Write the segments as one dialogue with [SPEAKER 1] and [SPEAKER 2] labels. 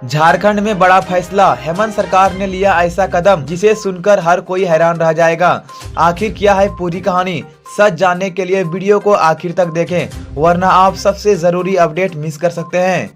[SPEAKER 1] झारखंड में बड़ा फैसला, हेमंत सरकार ने लिया ऐसा कदम जिसे सुनकर हर कोई हैरान रह जाएगा। आखिर क्या है पूरी कहानी, सच जानने के लिए वीडियो को आखिर तक देखें, वरना आप सबसे जरूरी अपडेट मिस कर सकते हैं।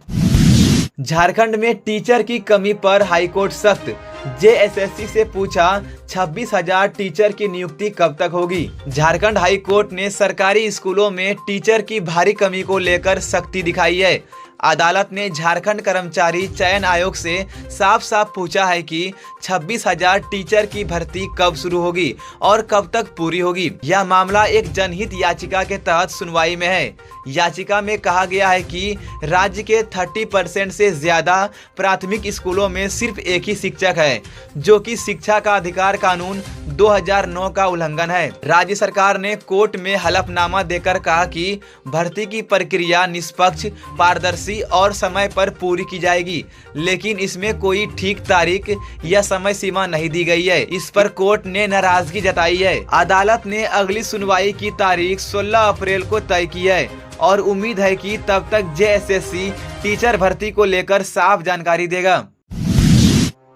[SPEAKER 1] झारखंड में टीचर की कमी पर हाईकोर्ट सख्त, जेएसएससी से पूछा 26,000 टीचर की नियुक्ति कब तक होगी। झारखंड हाईकोर्ट ने सरकारी स्कूलों में टीचर की भारी कमी को लेकर सख्ती दिखाई है। अदालत ने झारखंड कर्मचारी चयन आयोग से साफ साफ पूछा है कि 26,000 टीचर की भर्ती कब शुरू होगी और कब तक पूरी होगी। यह मामला एक जनहित याचिका के तहत सुनवाई में है। याचिका में कहा गया है कि राज्य के 30% से ज्यादा प्राथमिक स्कूलों में सिर्फ एक ही शिक्षक है, जो कि शिक्षा का अधिकार कानून 2009 का उल्लंघन है। राज्य सरकार ने कोर्ट में हलफनामा देकर कहा कि भर्ती की प्रक्रिया निष्पक्ष, पारदर्शी और समय पर पूरी की जाएगी, लेकिन इसमें कोई ठीक तारीख या समय सीमा नहीं दी गई है। इस पर कोर्ट ने नाराजगी जताई है। अदालत ने अगली सुनवाई की तारीख 16 अप्रैल को तय की है और उम्मीद है कि तब तक जेएसएससी टीचर भर्ती को लेकर साफ जानकारी देगा।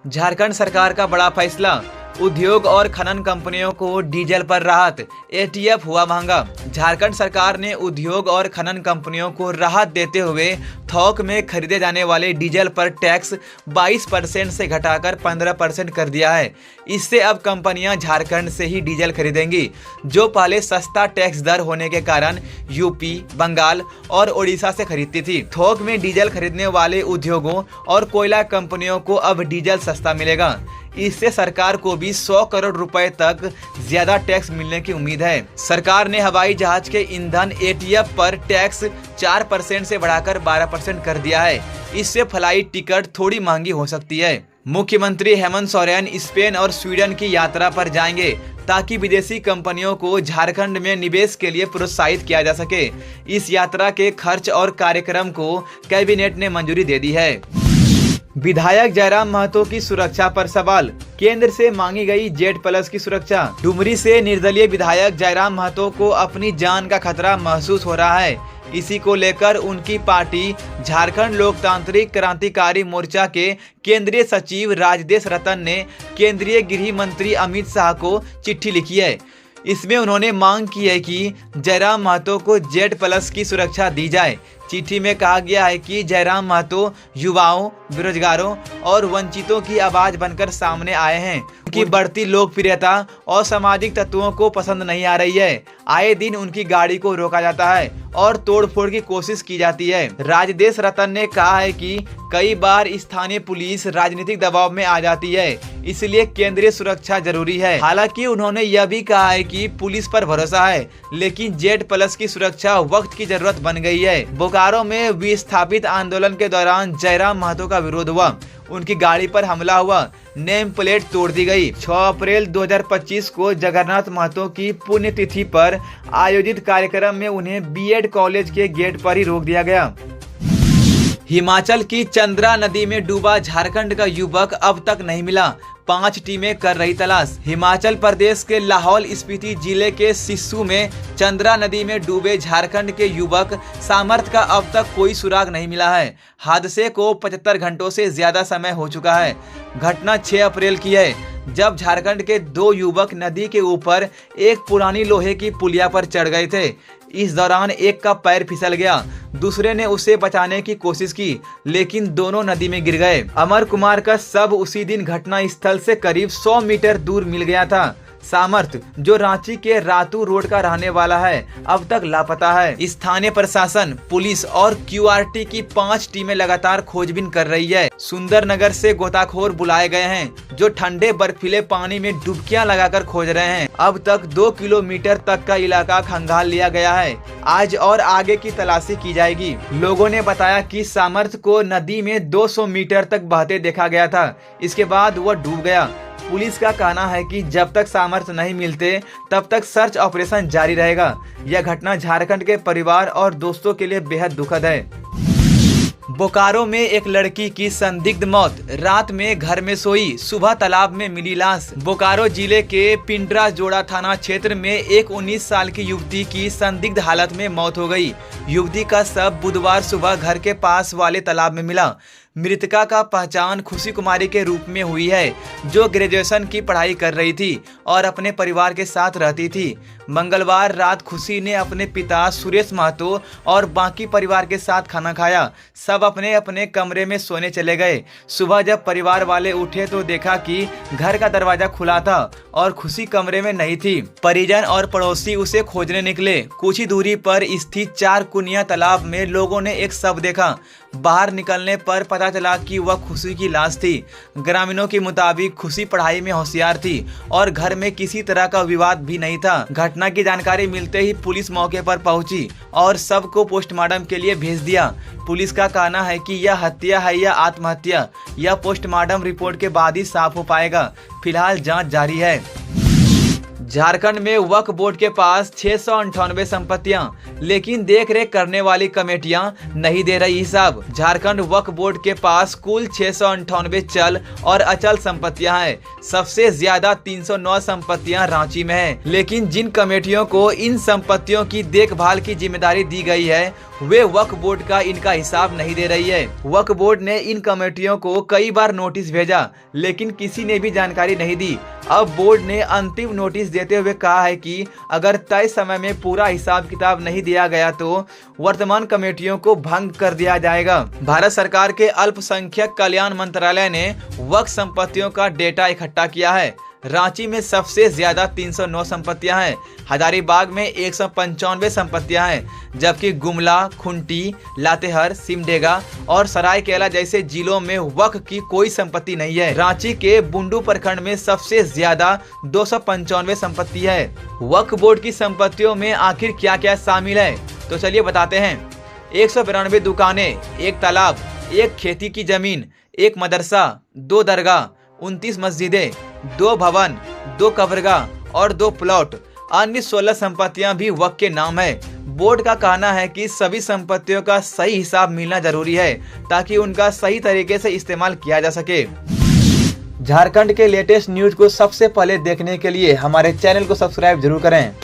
[SPEAKER 1] झारखंड सरकार का बड़ा फैसला, उद्योग और खनन कंपनियों को डीजल पर राहत, एटीएफ हुआ महंगा। झारखंड सरकार ने उद्योग और खनन कंपनियों को राहत देते हुए थोक में खरीदे जाने वाले डीजल पर टैक्स 22% से घटाकर 15% कर दिया है। इससे अब कंपनियां झारखंड से ही डीजल खरीदेंगी, जो पहले सस्ता टैक्स दर होने के कारण यूपी, बंगाल और ओडिशा से खरीदती थी। थोक में डीजल खरीदने वाले उद्योगों और कोयला कंपनियों को अब डीजल सस्ता मिलेगा। इससे सरकार को भी 100 करोड़ रुपए तक ज्यादा टैक्स मिलने की उम्मीद है। सरकार ने हवाई जहाज के ईंधन एटीएफ पर टैक्स 4% से बढ़ाकर 12% कर दिया है। इससे फ्लाइट टिकट थोड़ी महंगी हो सकती है। मुख्यमंत्री हेमंत सोरेन स्पेन और स्वीडन की यात्रा पर जाएंगे, ताकि विदेशी कंपनियों को झारखंड में निवेश के लिए प्रोत्साहित किया जा सके। इस यात्रा के खर्च और कार्यक्रम को कैबिनेट ने मंजूरी दे दी है। विधायक जयराम महतो की सुरक्षा पर सवाल, केंद्र से मांगी गई जेड प्लस की सुरक्षा। डुमरी से निर्दलीय विधायक जयराम महतो को अपनी जान का खतरा महसूस हो रहा है। इसी को लेकर उनकी पार्टी झारखंड लोकतांत्रिक क्रांतिकारी मोर्चा के केंद्रीय सचिव राजदेश रतन ने केंद्रीय गृह मंत्री अमित शाह को चिट्ठी लिखी है। इसमें उन्होंने मांग की है कि जयराम महतो को जेड प्लस की सुरक्षा दी जाए। चिट्ठी में कहा गया है कि जयराम महतो युवाओं, बेरोजगारों और वंचितों की आवाज बनकर सामने आए हैं। उनकी बढ़ती लोकप्रियता और सामाजिक तत्वों को पसंद नहीं आ रही है। आए दिन उनकी गाड़ी को रोका जाता है और तोड़फोड़ की कोशिश की जाती है। राजदेश रतन ने कहा है कि कई बार स्थानीय पुलिस राजनीतिक दबाव में आ जाती है, इसलिए केंद्रीय सुरक्षा जरूरी है। हालांकि उन्होंने यह भी कहा है कि पुलिस पर भरोसा है, लेकिन जेड प्लस की सुरक्षा वक्त की जरूरत बन गई है। बोकारो में विस्थापित आंदोलन के दौरान जयराम महतो का विरोध हुआ, उनकी गाड़ी पर हमला हुआ, नेम प्लेट तोड़ दी गई। 6 अप्रैल 2025 को जगन्नाथ महतो की पुण्यतिथि पर आयोजित कार्यक्रम में उन्हें बीएड कॉलेज के गेट पर ही रोक दिया गया। हिमाचल की चंद्रा नदी में डूबा झारखंड का युवक अब तक नहीं मिला, 5 टीमें कर रही तलाश। हिमाचल प्रदेश के लाहौल स्पीति जिले के सिस्सू में चंद्रा नदी में डूबे झारखंड के युवक सामर्थ का अब तक कोई सुराग नहीं मिला है। हादसे को 75 घंटों से ज्यादा समय हो चुका है। घटना 6 अप्रैल की है, जब झारखंड के 2 युवक नदी के ऊपर एक पुरानी लोहे की पुलिया पर चढ़ गए थे। इस दौरान एक का पैर फिसल गया, दूसरे ने उसे बचाने की कोशिश की, लेकिन दोनों नदी में गिर गए। अमर कुमार का शव उसी दिन घटना स्थल से करीब 100 मीटर दूर मिल गया था। सामर्थ, जो रांची के रातू रोड का रहने वाला है, अब तक लापता है। स्थानीय प्रशासन, पुलिस और क्यूआरटी की 5 टीमें लगातार खोजबीन कर रही है। सुंदरनगर से गोताखोर बुलाए गए हैं, जो ठंडे बर्फीले पानी में डुबकियां लगाकर खोज रहे हैं। अब तक 2 किलोमीटर तक का इलाका खंगाल लिया गया है। आज और आगे की तलाशी की जाएगी। लोगों ने बताया कि सामर्थ को नदी में 200 मीटर तक बहते देखा गया था। इसके बाद वह डूब गया। पुलिस का कहना है कि जब तक सामर्थ्य नहीं मिलते तब तक सर्च ऑपरेशन जारी रहेगा। यह घटना झारखंड के परिवार और दोस्तों के लिए बेहद दुखद है। बोकारो में एक लड़की की संदिग्ध मौत, रात में घर में सोई, सुबह तालाब में मिली लाश। बोकारो जिले के पिंडरा जोड़ा थाना क्षेत्र में एक 19 साल की युवती की संदिग्ध हालत में मौत हो गई। युवती का शव बुधवार सुबह घर के पास वाले तालाब में मिला। मृतका का पहचान खुशी कुमारी के रूप में हुई है, जो ग्रेजुएशन की पढ़ाई कर रही थी और अपने परिवार के साथ रहती थी। मंगलवार रात खुशी ने अपने पिता सुरेश महतो और बाकी परिवार के साथ खाना खाया। सब अपने अपने कमरे में सोने चले गए। सुबह जब परिवार वाले उठे तो देखा कि घर का दरवाजा खुला था और खुशी कमरे में नहीं थी। परिजन और पड़ोसी उसे खोजने निकले। कुछ ही दूरी पर स्थित 4 कुनिया तालाब में लोगों ने एक शव देखा। बाहर निकलने पर पता चला कि वह खुशी की लाश थी। ग्रामीणों के मुताबिक खुशी पढ़ाई में होशियार थी और घर में किसी तरह का विवाद भी नहीं था। घटना की जानकारी मिलते ही पुलिस मौके पर पहुंची और शव को पोस्टमार्टम के लिए भेज दिया। पुलिस का कहना है कि यह हत्या है या आत्महत्या, यह पोस्टमार्टम रिपोर्ट के बाद ही साफ हो पाएगा। फिलहाल जांच जारी है। झारखंड में वक्फ बोर्ड के पास 698 संपत्तियां, लेकिन देख रेख करने वाली कमेटियां नहीं दे रही हिसाब। झारखंड वक्फ बोर्ड के पास कुल 698 चल और अचल संपत्तियां हैं। सबसे ज्यादा 309 संपत्तियां रांची में हैं, लेकिन जिन कमेटियों को इन संपत्तियों की देखभाल की जिम्मेदारी दी गई है वे वक्फ बोर्ड का इनका हिसाब नहीं दे रही है। वक्फ बोर्ड ने इन कमेटियों को कई बार नोटिस भेजा, लेकिन किसी ने भी जानकारी नहीं दी। अब बोर्ड ने अंतिम नोटिस देते हुए कहा है कि अगर तय समय में पूरा हिसाब किताब नहीं दिया गया तो वर्तमान कमेटियों को भंग कर दिया जाएगा। भारत सरकार के अल्पसंख्यक कल्याण मंत्रालय ने वक्फ संपत्तियों का डेटा इकट्ठा किया है। रांची में सबसे ज्यादा 309 संपत्तियां हैं। हजारीबाग में 195 संपत्तियां हैं, जबकि गुमला, खुंटी, लातेहार, सिमडेगा और सरायकेला जैसे जिलों में वक्फ की कोई संपत्ति नहीं है। रांची के बुंडू प्रखंड में सबसे ज्यादा 295 संपत्ति है। वक्फ बोर्ड की संपत्तियों में आखिर क्या क्या शामिल है, तो चलिए बताते हैं। 192 दुकानें, 1 तालाब, 1 खेती की जमीन, 1 मदरसा, 2 दरगाह, 29 मस्जिदें, 2 भवन, 2 कब्रगाह और 2 प्लॉट। अन्य 16 संपत्तियां भी वक्फ के नाम है। बोर्ड का कहना है कि सभी संपत्तियों का सही हिसाब मिलना जरूरी है ताकि उनका सही तरीके से इस्तेमाल किया जा सके। झारखंड के लेटेस्ट न्यूज को सबसे पहले देखने के लिए हमारे चैनल को सब्सक्राइब जरूर करें।